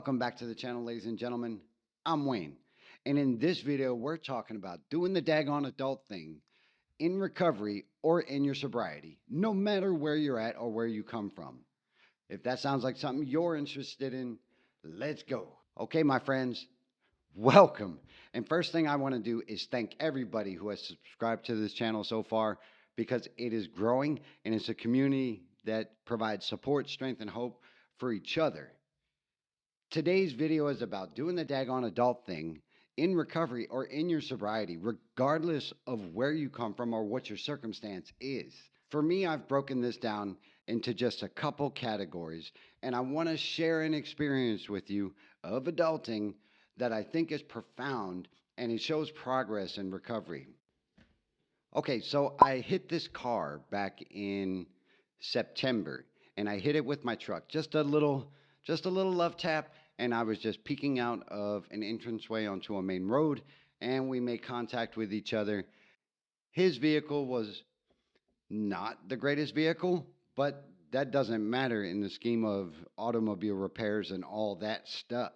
Welcome back to the channel, ladies and gentlemen. I'm Wayne, and in this video, we're talking about doing the daggone adult thing in recovery or in your sobriety, no matter where you're at or where you come from. If that sounds like something you're interested in, let's go. Okay, my friends, welcome. And first thing I want to do is thank everybody who has subscribed to this channel so far because it is growing and it's a community that provides support, strength, and hope for each other. Today's video is about doing the daggone adult thing in recovery or in your sobriety, regardless of where you come from or what your circumstance is. For me, I've broken this down into just a couple categories, and I want to share an experience with you of adulting that I think is profound and it shows progress in recovery. Okay, so I hit this car back in September, and I hit it with my truck. Just a little love tap, and I was just peeking out of an entranceway onto a main road, and we made contact with each other. His vehicle was not the greatest vehicle, but that doesn't matter in the scheme of automobile repairs and all that stuff.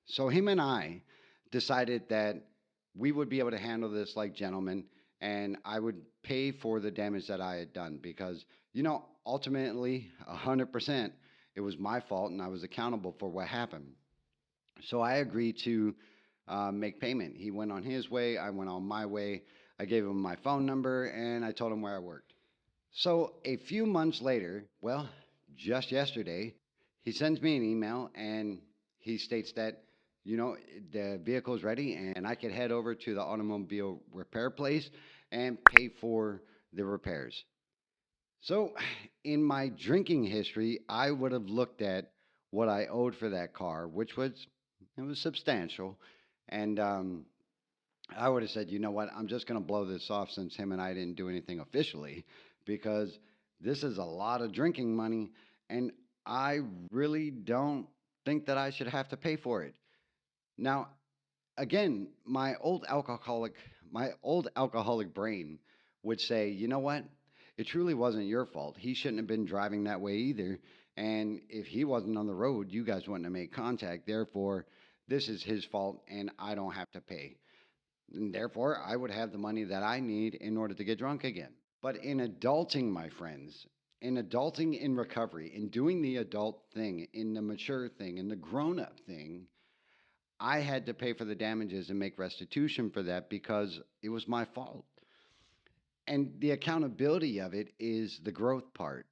So him and I decided that we would be able to handle this like gentlemen, and I would pay for the damage that I had done because, ultimately, 100%, it was my fault and I was accountable for what happened. So I agreed to make payment. He went on his way, I went on my way. I gave him my phone number and I told him where I worked. So a few months later, well, just yesterday, he sends me an email and he states that, the vehicle is ready and I could head over to the automobile repair place and pay for the repairs. So, in my drinking history, I would have looked at what I owed for that car, which was it was substantial, and I would have said, you know what, I'm just going to blow this off since him and I didn't do anything officially, because this is a lot of drinking money, and I really don't think that I should have to pay for it. Now, again, my old alcoholic brain would say, you know what? It truly wasn't your fault. He shouldn't have been driving that way either. And if he wasn't on the road, you guys wouldn't have made contact. Therefore, this is his fault and I don't have to pay. And therefore, I would have the money that I need in order to get drunk again. But in adulting, my friends, in adulting in recovery, in doing the adult thing, in the mature thing, in the grown up thing, I had to pay for the damages and make restitution for that because it was my fault. And the accountability of it is the growth part.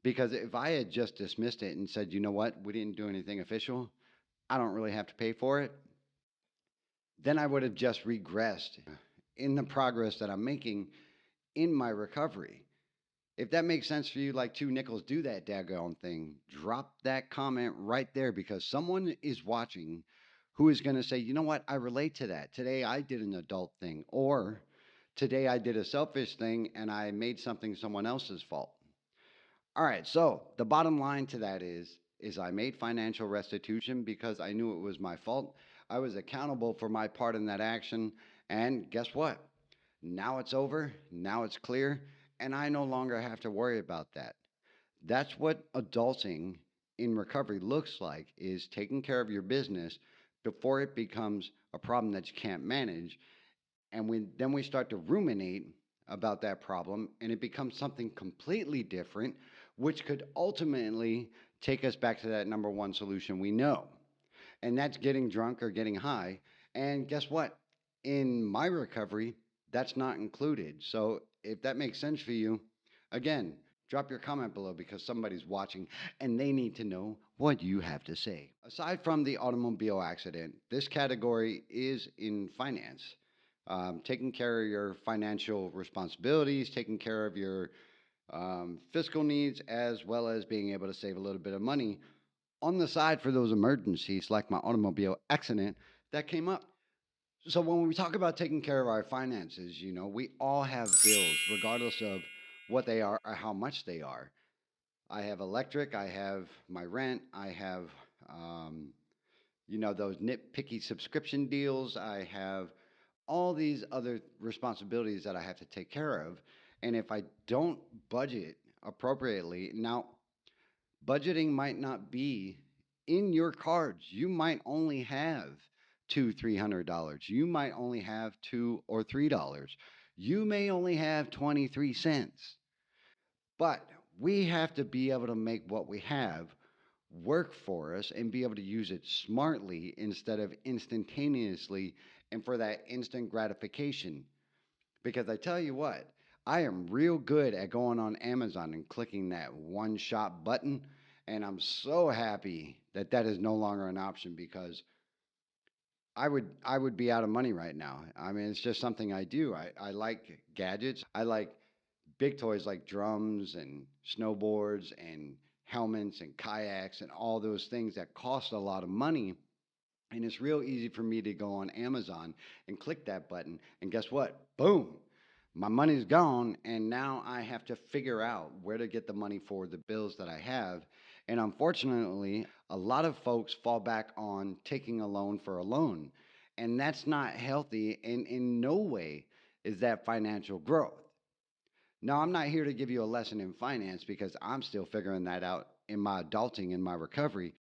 Because if I had just dismissed it and said, you know what, we didn't do anything official, I don't really have to pay for it, then I would have just regressed in the progress that I'm making in my recovery. If that makes sense for you, like two nickels, do that daggone thing. Drop that comment right there because someone is watching who is going to say, you know what, I relate to that. Today I did an adult thing, or today I did a selfish thing and I made something someone else's fault. All right, so the bottom line to that is I made financial restitution because I knew it was my fault. I was accountable for my part in that action, and guess what? Now it's over, now it's clear, and I no longer have to worry about that. That's what adulting in recovery looks like, is taking care of your business before it becomes a problem that you can't manage. And then we start to ruminate about that problem and it becomes something completely different, which could ultimately take us back to that number one solution we know. And that's getting drunk or getting high. And guess what? In my recovery, that's not included. So if that makes sense for you, again, drop your comment below because somebody's watching and they need to know what you have to say. Aside from the automobile accident, this category is in finance. Taking care of your financial responsibilities, taking care of your fiscal needs, as well as being able to save a little bit of money on the side for those emergencies like my automobile accident that came up. So when we talk about taking care of our finances, we all have bills, regardless of what they are or how much they are. I have electric, I have my rent, I have, those nitpicky subscription deals, I have all these other responsibilities that I have to take care of. And if I don't budget appropriately, now budgeting might not be in your cards, you might only have $300. You might only have $2 or $3. You may only have 23 cents. But we have to be able to make what we have work for us and be able to use it smartly instead of instantaneously and for that instant gratification. Because I tell you what, I am real good at going on Amazon and clicking that one shop button. And I'm so happy that that is no longer an option because I would be out of money right now. I mean, it's just something I do. I like gadgets. I like big toys like drums and snowboards and helmets and kayaks and all those things that cost a lot of money. And it's real easy for me to go on Amazon and click that button. And guess what? Boom. My money's gone. And now I have to figure out where to get the money for the bills that I have. And unfortunately, a lot of folks fall back on taking a loan for a loan. And that's not healthy. And in no way is that financial growth. Now, I'm not here to give you a lesson in finance because I'm still figuring that out in my adulting and my recovery,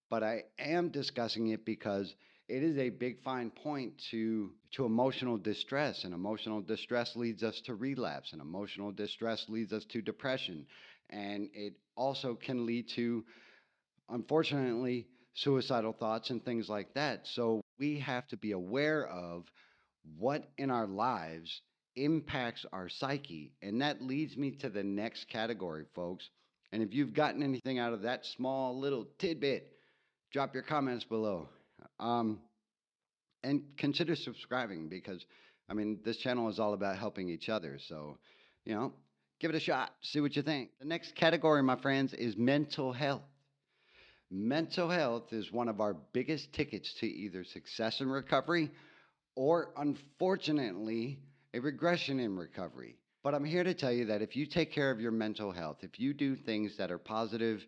but I am discussing it because it is a big fine point to emotional distress, and emotional distress leads us to relapse, and emotional distress leads us to depression, and it also can lead to, unfortunately, suicidal thoughts and things like that. So we have to be aware of what in our lives impacts our psyche. And that leads me to the next category, folks. And if you've gotten anything out of that small little tidbit, drop your comments below. Um, and consider subscribing because, I mean, this channel is all about helping each other. So, you know, give it a shot, see what you think. The next category, my friends, is mental health. Mental health is one of our biggest tickets to either success and recovery or unfortunately, a regression in recovery. But I'm here to tell you that if you take care of your mental health, if you do things that are positive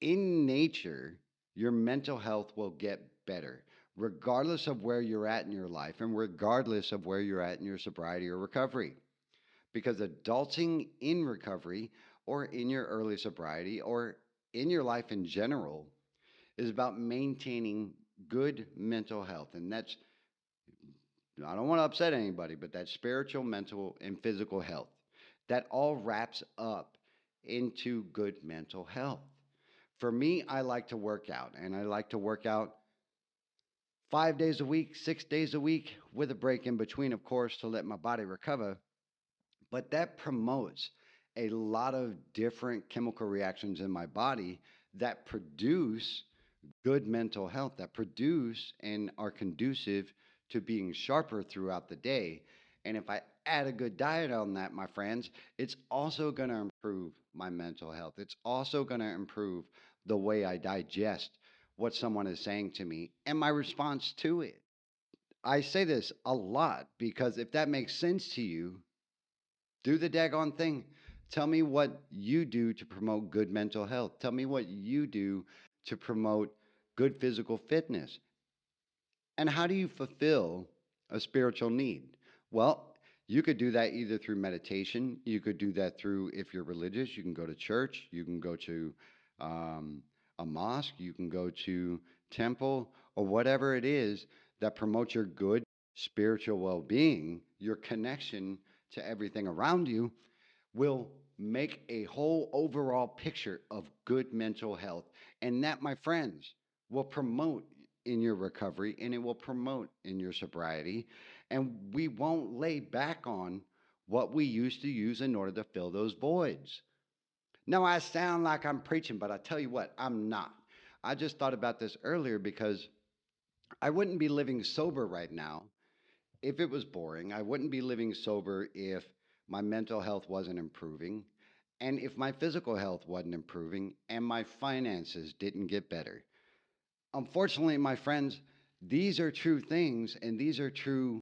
in nature, your mental health will get better, regardless of where you're at in your life and regardless of where you're at in your sobriety or recovery. Because adulting in recovery or in your early sobriety or in your life in general is about maintaining good mental health. And that's I don't want to upset anybody, but that spiritual, mental, and physical health, that all wraps up into good mental health. For me, I like to work out, and I like to work out 5 days a week, 6 days a week, with a break in between, of course, to let my body recover. But that promotes a lot of different chemical reactions in my body that produce good mental health, that produce and are conducive to being sharper throughout the day. And if I add a good diet on that, my friends, it's also going to improve my mental health. It's also going to improve the way I digest what someone is saying to me and my response to it. I say this a lot because if that makes sense to you, do the daggone thing. Tell me what you do to promote good mental health. Tell me what you do to promote good physical fitness. And how do you fulfill a spiritual need? Well, you could do that either through meditation. You could do that through, if you're religious, you can go to church. You can go to um, a mosque. You can go to temple or whatever it is that promotes your good spiritual well-being, your connection to everything around you will make a whole overall picture of good mental health. And that, my friends, will promote in your recovery and it will promote in your sobriety. And we won't lay back on what we used to use in order to fill those voids. Now, I sound like I'm preaching, but I tell you what, I'm not. I just thought about this earlier because I wouldn't be living sober right now if it was boring. I wouldn't be living sober if my mental health wasn't improving, and if my physical health wasn't improving, and my finances didn't get better. Unfortunately, my friends, these are true things, and these are true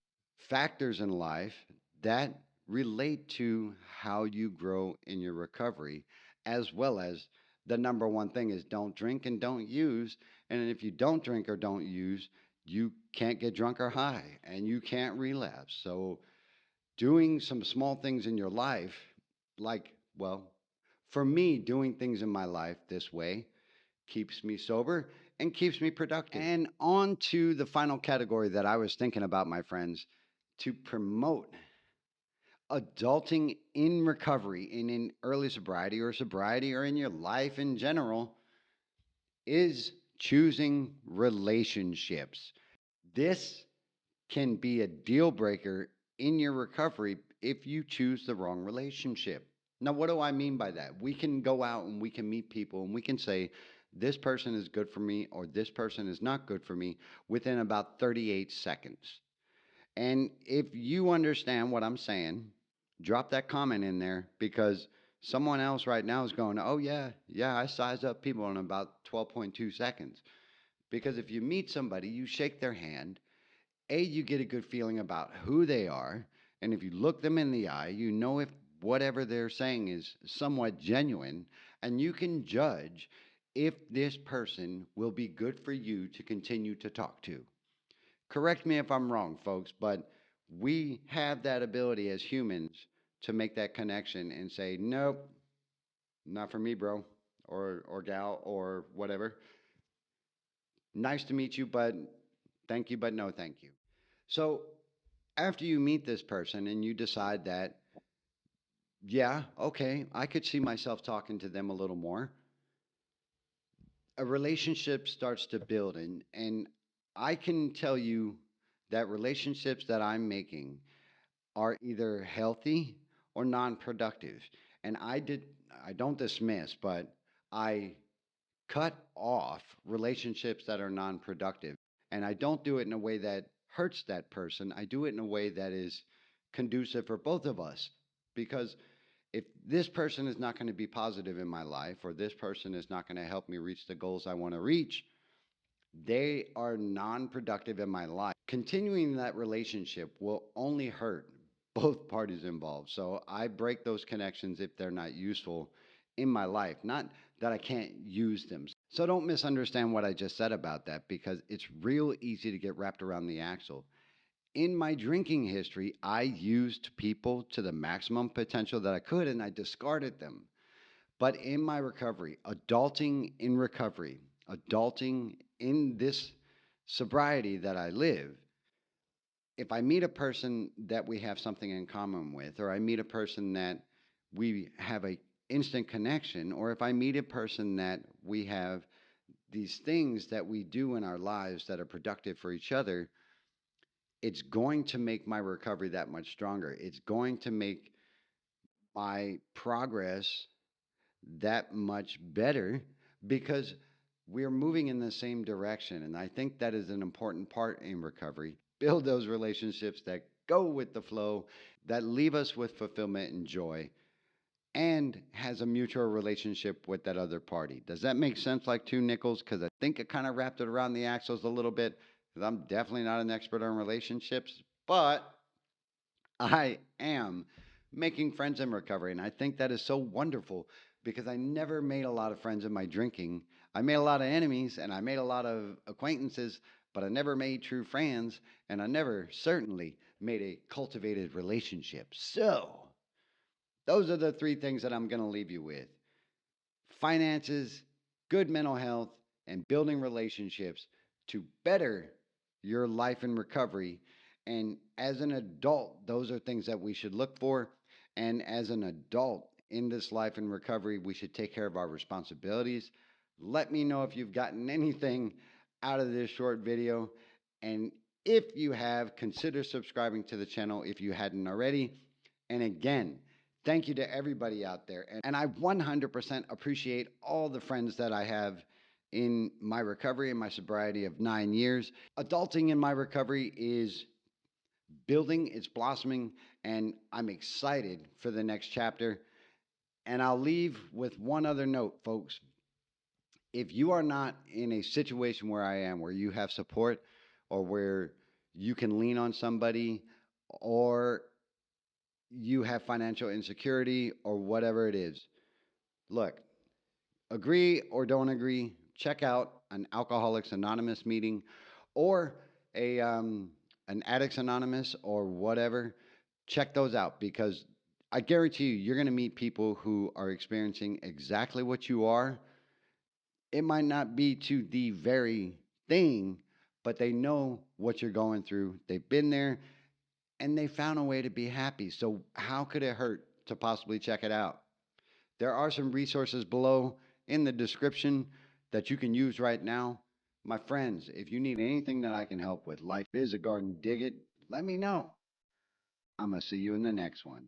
factors in life that relate to how you grow in your recovery, as well as the number one thing is don't drink and don't use. And if you don't drink or don't use, you can't get drunk or high and you can't relapse. So, doing some small things in your life, like, well, for me, doing things in my life this way keeps me sober, and keeps me productive. And on to the final category that I was thinking about, my friends, to promote adulting in recovery and in early sobriety or in your life in general is choosing relationships. This can be a deal breaker in your recovery if you choose the wrong relationship. Now, what do I mean by that? We can go out and we can meet people and we can say, this person is good for me or this person is not good for me within about 38 seconds. And if you understand what I'm saying, drop that comment in there because someone else right now is going, oh, yeah, yeah, I size up people in about 12.2 seconds. Because if you meet somebody, you shake their hand, you get a good feeling about who they are. And if you look them in the eye, you know if whatever they're saying is somewhat genuine, and you can judge if this person will be good for you to continue to talk to. Correct me if I'm wrong, folks, but we have that ability as humans to make that connection and say, nope, not for me, bro, or gal, or whatever. Nice to meet you, but thank you, but no thank you. So after you meet this person and you decide that, yeah, okay, I could see myself talking to them a little more, a relationship starts to build. And I can tell you that relationships that I'm making are either healthy or non-productive. And I don't dismiss, but I cut off relationships that are non-productive. And I don't do it in a way that hurts that person. I do it in a way that is conducive for both of us. Because if this person is not going to be positive in my life, or this person is not going to help me reach the goals I want to reach, they are non productive in my life. Continuing that relationship will only hurt both parties involved. So I break those connections if they're not useful in my life. Not that I can't use them. So don't misunderstand what I just said about that because it's real easy to get wrapped around the axle. In my drinking history, I used people to the maximum potential that I could and I discarded them. But in my recovery, adulting in this sobriety that I live, if I meet a person that we have something in common with, or I meet a person that we have a instant connection, or if I meet a person that we have these things that we do in our lives that are productive for each other, it's going to make my recovery that much stronger. It's going to make my progress that much better because we're moving in the same direction. And I think that is an important part in recovery. Build those relationships that go with the flow, that leave us with fulfillment and joy, and has a mutual relationship with that other party. Does that make sense like two nickels? Because I think it kind of wrapped it around the axles a little bit. Because I'm definitely not an expert on relationships, but I am making friends in recovery. And I think that is so wonderful because I never made a lot of friends in my drinking. I made a lot of enemies and I made a lot of acquaintances, but I never made true friends. And I never certainly made a cultivated relationship. So, those are the three things that I'm going to leave you with: finances, good mental health, and building relationships to better your life in recovery. And as an adult, those are things that we should look for. And as an adult in this life in recovery, we should take care of our responsibilities. Let me know if you've gotten anything out of this short video. And if you have, consider subscribing to the channel if you hadn't already. And again, thank you to everybody out there. And I 100% appreciate all the friends that I have in my recovery and my sobriety of 9 years. Adulting in my recovery is building, it's blossoming, and I'm excited for the next chapter. And I'll leave with one other note, folks. If you are not in a situation where I am, where you have support or where you can lean on somebody, or you have financial insecurity or whatever it is, look, agree or don't agree, check out an Alcoholics Anonymous meeting or an Addicts Anonymous or whatever. Check those out because I guarantee you, you're going to meet people who are experiencing exactly what you are, It might not be to the very thing, but they know what you're going through. They've been there and they found a way to be happy. So, how could it hurt to possibly check it out? There are some resources below in the description that you can use right now. My friends, if you need anything that I can help with, life is a garden, dig it, let me know. I'm going to see you in the next one.